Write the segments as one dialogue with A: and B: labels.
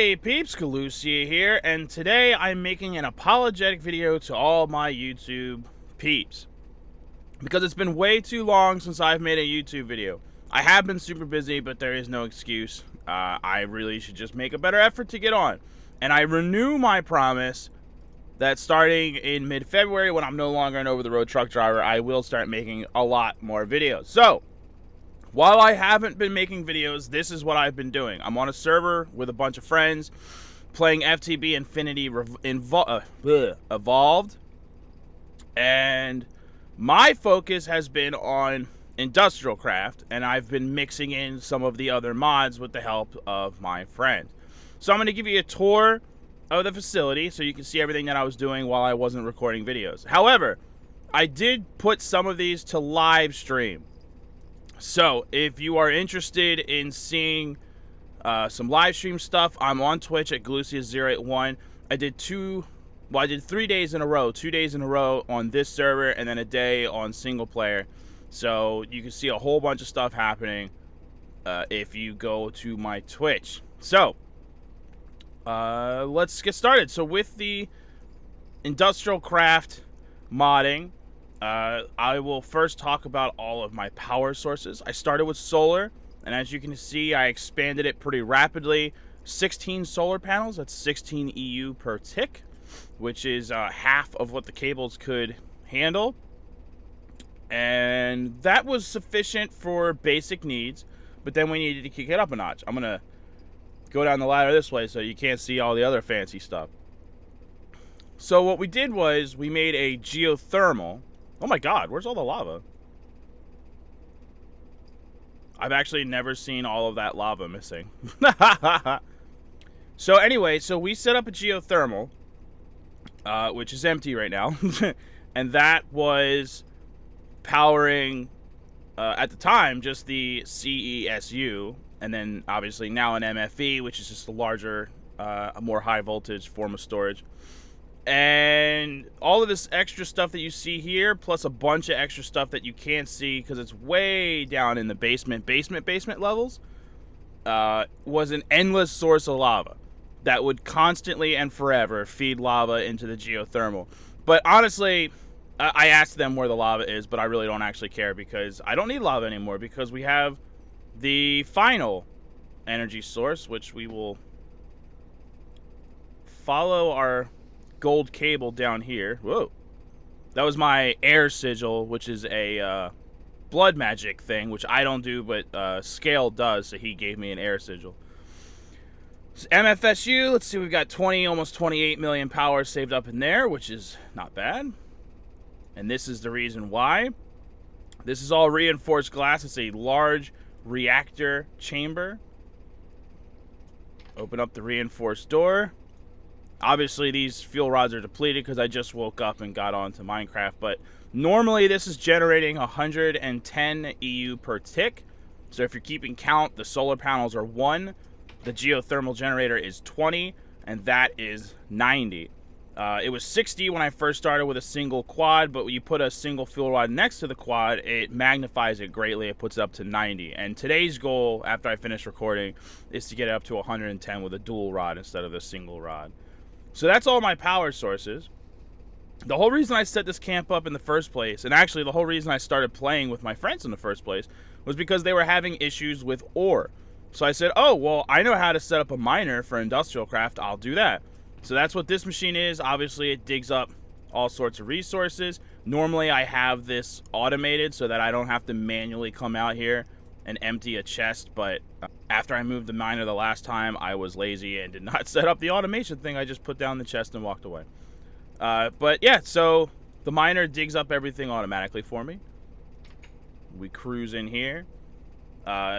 A: Hey, Peeps Galucia here, and today I'm making an apologetic video to all my YouTube peeps. Because it's been way too long since I've made a YouTube video. I have been super busy, but there is no excuse. I really should just make a better effort to get on. And I renew my promise that starting in mid-February, when I'm no longer an over-the-road truck driver, I will start making a lot more videos. So, while I haven't been making videos, this is what I've been doing. I'm on a server with a bunch of friends playing FTB Infinity Evolved. And my focus has been on IndustrialCraft, and I've been mixing in some of the other mods with the help of my friends. So I'm going to give you a tour of the facility so you can see everything that I was doing while I wasn't recording videos. However, I did put some of these to live stream. So, if you are interested in seeing some live stream stuff, I'm on Twitch at Galucia081. I did 3 days in a row. 2 days in a row on this server, and then a day on single player. So, you can see a whole bunch of stuff happening if you go to my Twitch. So, let's get started. So, with the IndustrialCraft modding, I will first talk about all of my power sources. I started with solar, and as you can see, I expanded it pretty rapidly. 16 solar panels, that's 16 EU per tick, which is half of what the cables could handle. And that was sufficient for basic needs, but then we needed to kick it up a notch. I'm going to go down the ladder this way so you can't see all the other fancy stuff. So what we did was we made a geothermal. Oh my god, where's all the lava? I've actually never seen all of that lava missing. So anyway, so we set up a geothermal, which is empty right now. And that was powering, at the time, just the CESU. And then obviously now an MFE, which is just a larger, a more high voltage form of storage. And all of this extra stuff that you see here, plus a bunch of extra stuff that you can't see because it's way down in the basement levels, was an endless source of lava that would constantly and forever feed lava into the geothermal. But honestly, I asked them where the lava is, but I really don't actually care because I don't need lava anymore because we have the final energy source, which we will follow our gold cable down here. Whoa. That was my air sigil, which is a blood magic thing, which I don't do, but Scale does, so he gave me an air sigil. So MFSU, let's see, we've got almost 28 million power saved up in there, which is not bad. And this is the reason why. This is all reinforced glass. It's a large reactor chamber. Open up the reinforced door. Obviously, these fuel rods are depleted because I just woke up and got onto Minecraft. But normally, this is generating 110 EU per tick. So if you're keeping count, the solar panels are 1. The geothermal generator is 20. And that is 90. It was 60 when I first started with a single quad. But when you put a single fuel rod next to the quad, it magnifies it greatly. It puts it up to 90. And today's goal, after I finish recording, is to get it up to 110 with a dual rod instead of a single rod. So that's all my power sources. The whole reason I set this camp up in the first place, and actually the whole reason I started playing with my friends in the first place, was because they were having issues with ore. So I said, oh, well, I know how to set up a miner for IndustrialCraft. I'll do that. So that's what this machine is. Obviously, it digs up all sorts of resources. Normally, I have this automated so that I don't have to manually come out here and empty a chest, but after I moved the miner the last time, I was lazy and did not set up the automation thing. I just put down the chest and walked away. But yeah, so the miner digs up everything automatically for me. We cruise in here.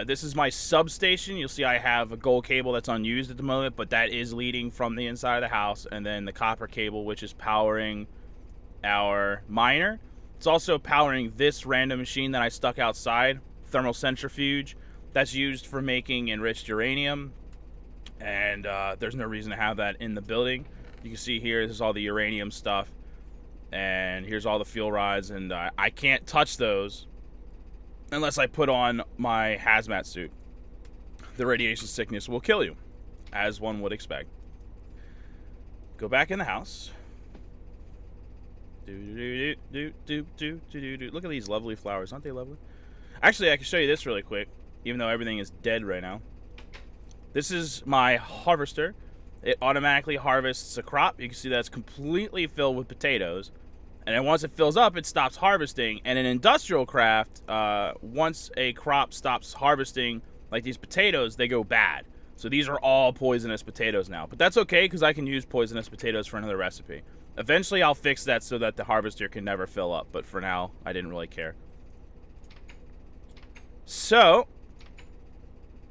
A: This is my substation. You'll see I have a gold cable that's unused at the moment, but that is leading from the inside of the house, and then the copper cable, which is powering our miner. It's also powering this random machine that I stuck outside, thermal centrifuge, that's used for making enriched uranium. And there's no reason to have that in the building. You can see here, this is all the uranium stuff, and here's all the fuel rods, and I can't touch those unless I put on my hazmat suit. The radiation sickness will kill you. as one would expect. Go back in the house. Look at these lovely flowers. Aren't they lovely? Actually, I can show you this really quick, even though everything is dead right now. This is my harvester. It automatically harvests a crop. You can see that's completely filled with potatoes. And then once it fills up, it stops harvesting. And in IndustrialCraft, once a crop stops harvesting, like these potatoes, they go bad. So these are all poisonous potatoes now. But that's okay, because I can use poisonous potatoes for another recipe. Eventually, I'll fix that so that the harvester can never fill up. But for now, I didn't really care. So,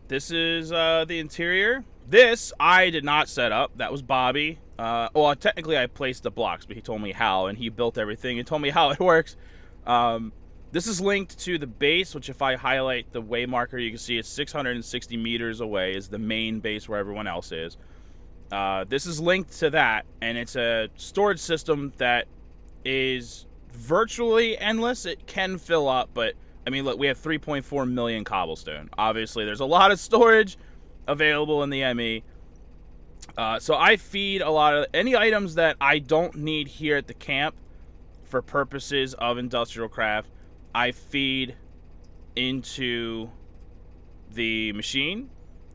A: this is the interior. This, I did not set up. That was Bobby. Well, technically, I placed the blocks, but he told me how, and he built everything and told me how it works. This is linked to the base, which if I highlight the way marker, you can see it's 660 meters away is the main base where everyone else is. This is linked to that, and it's a storage system that is virtually endless. It can fill up, but, I mean, look, we have 3.4 million cobblestone. Obviously, there's a lot of storage available in the ME. So I feed a lot of any items that I don't need here at the camp for purposes of IndustrialCraft. I feed into the machine,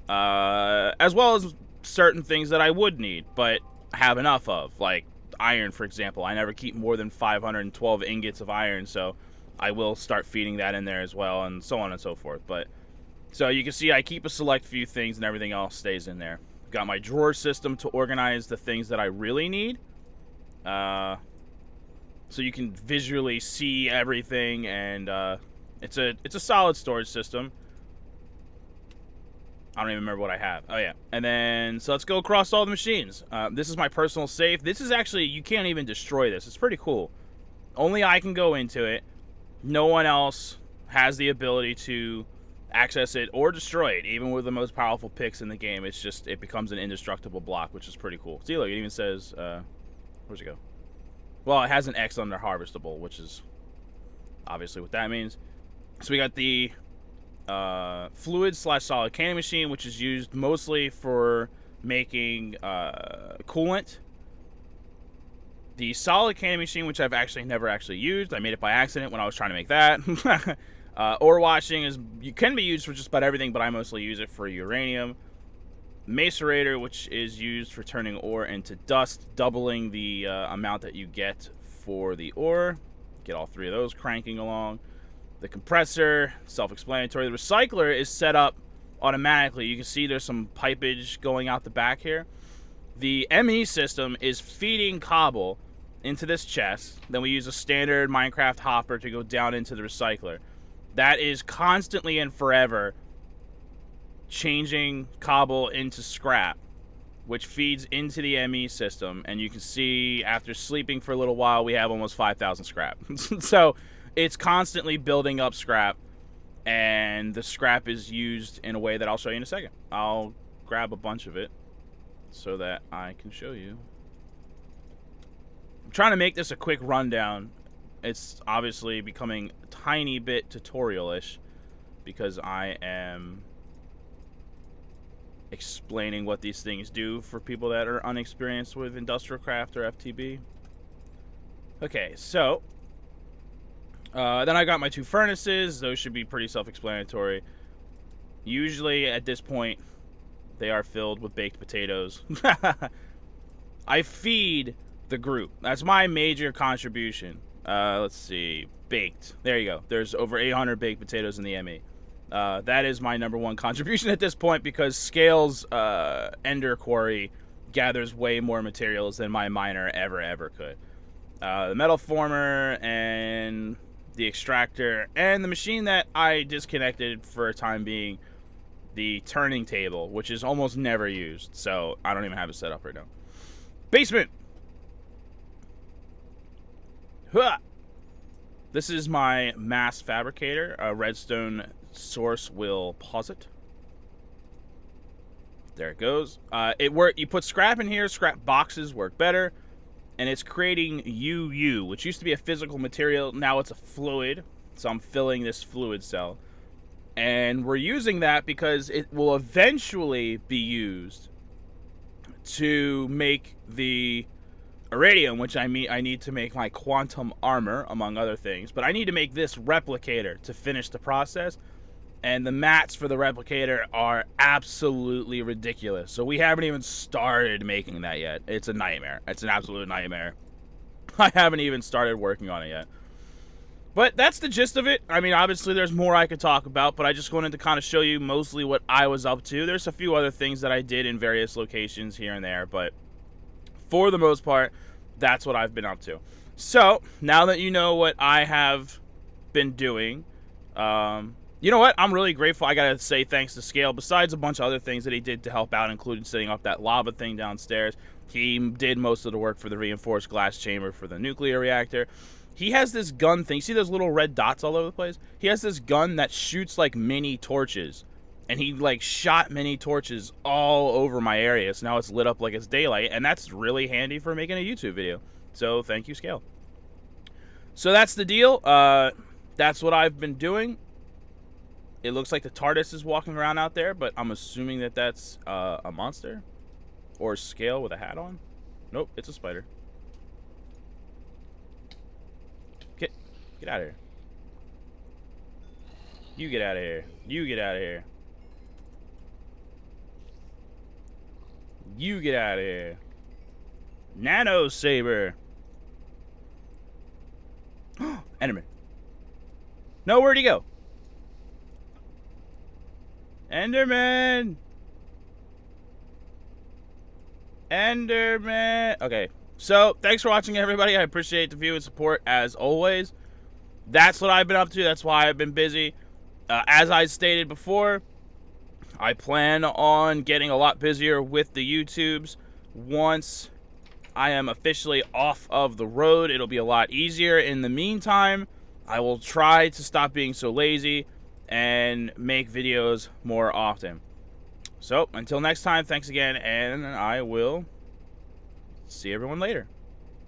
A: as well as certain things that I would need, but have enough of, like iron, for example. I never keep more than 512 ingots of iron, so I will start feeding that in there as well, and so on and so forth. But so you can see I keep a select few things, and everything else stays in there. Got my drawer system to organize the things that I really need. So you can visually see everything, and it's a solid storage system. I don't even remember what I have. Oh yeah, and then so let's go across all the machines. This is my personal safe. This is actually, you can't even destroy this. It's pretty cool. Only I can go into it. No one else has the ability to access it or destroy it, even with the most powerful picks in the game. It's just, it becomes an indestructible block, which is pretty cool. See, look, it even says, where's it go? Well, it has an X under harvestable, which is obviously what that means. So we got the fluid/solid canning machine, which is used mostly for making coolant. The solid canning machine, which I've actually never actually used. I made it by accident when I was trying to make that. Ore washing can be used for just about everything, but I mostly use it for uranium. Macerator, which is used for turning ore into dust, doubling the amount that you get for the ore. Get all three of those cranking along. The compressor, self-explanatory. The recycler is set up automatically. You can see there's some pipage going out the back here. The ME system is feeding cobble into this chest. Then we use a standard Minecraft hopper to go down into the recycler. That is constantly and forever changing cobble into scrap, which feeds into the ME system. And you can see after sleeping for a little while, we have almost 5,000 scrap. So it's constantly building up scrap, and the scrap is used in a way that I'll show you in a second. I'll grab a bunch of it so that I can show you. I'm trying to make this a quick rundown. It's obviously becoming a tiny bit tutorial-ish because I am explaining what these things do for people that are unexperienced with IndustrialCraft or FTB. Okay, so then I got my two furnaces. Those should be pretty self-explanatory. Usually at this point, they are filled with baked potatoes. I feed the group. That's my major contribution. Let's see. Baked. There you go. There's over 800 baked potatoes in the ME. That is my #1 contribution at this point, because Scale's Ender Quarry gathers way more materials than my miner ever could. The metal former and the extractor and the machine that I disconnected for a time being, the turning table, which is almost never used, so I don't even have it set up right now. Basement! Huh. This is my mass fabricator. A redstone source will pause it. There it goes. You put scrap in here. Scrap boxes work better. And it's creating UU, which used to be a physical material. Now it's a fluid. So I'm filling this fluid cell. And we're using that because it will eventually be used to make the iridium, which I need to make my quantum armor, among other things. But I need to make this replicator to finish the process. And the mats for the replicator are absolutely ridiculous. So we haven't even started making that yet. It's a nightmare. It's an absolute nightmare. I haven't even started working on it yet. But that's the gist of it. I mean, obviously there's more I could talk about, but I just wanted to kind of show you mostly what I was up to. There's a few other things that I did in various locations here and there, but for the most part, that's what I've been up to. So, now that you know what I have been doing, you know what? I'm really grateful. I gotta say thanks to Scale. Besides a bunch of other things that he did to help out, including setting up that lava thing downstairs, he did most of the work for the reinforced glass chamber for the nuclear reactor. He has this gun thing. See those little red dots all over the place? He has this gun that shoots like mini torches. And he like shot mini torches all over my area. So now it's lit up like it's daylight. And that's really handy for making a YouTube video. So thank you, Scale. So that's the deal. That's what I've been doing. It looks like the TARDIS is walking around out there, but I'm assuming that that's a monster or Scale with a hat on. Nope, it's a spider. Get out of here. You get out of here. You get out of here. You get out of here. Nano Saber. Enderman. No, where'd he go? Enderman! Enderman! Okay, so thanks for watching, everybody. I appreciate the view and support as always. That's what I've been up to. That's why I've been busy. As I stated before, I plan on getting a lot busier with the YouTubes. Once I am officially off of the road, it'll be a lot easier. In the meantime, I will try to stop being so lazy and make videos more often. So, until next time, thanks again, and I will see everyone later.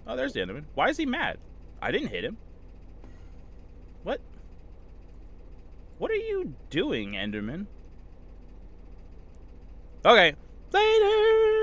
A: Oh, there's the Enderman. Why is he mad? I didn't hit him. What? What are you doing, Enderman? Okay, later!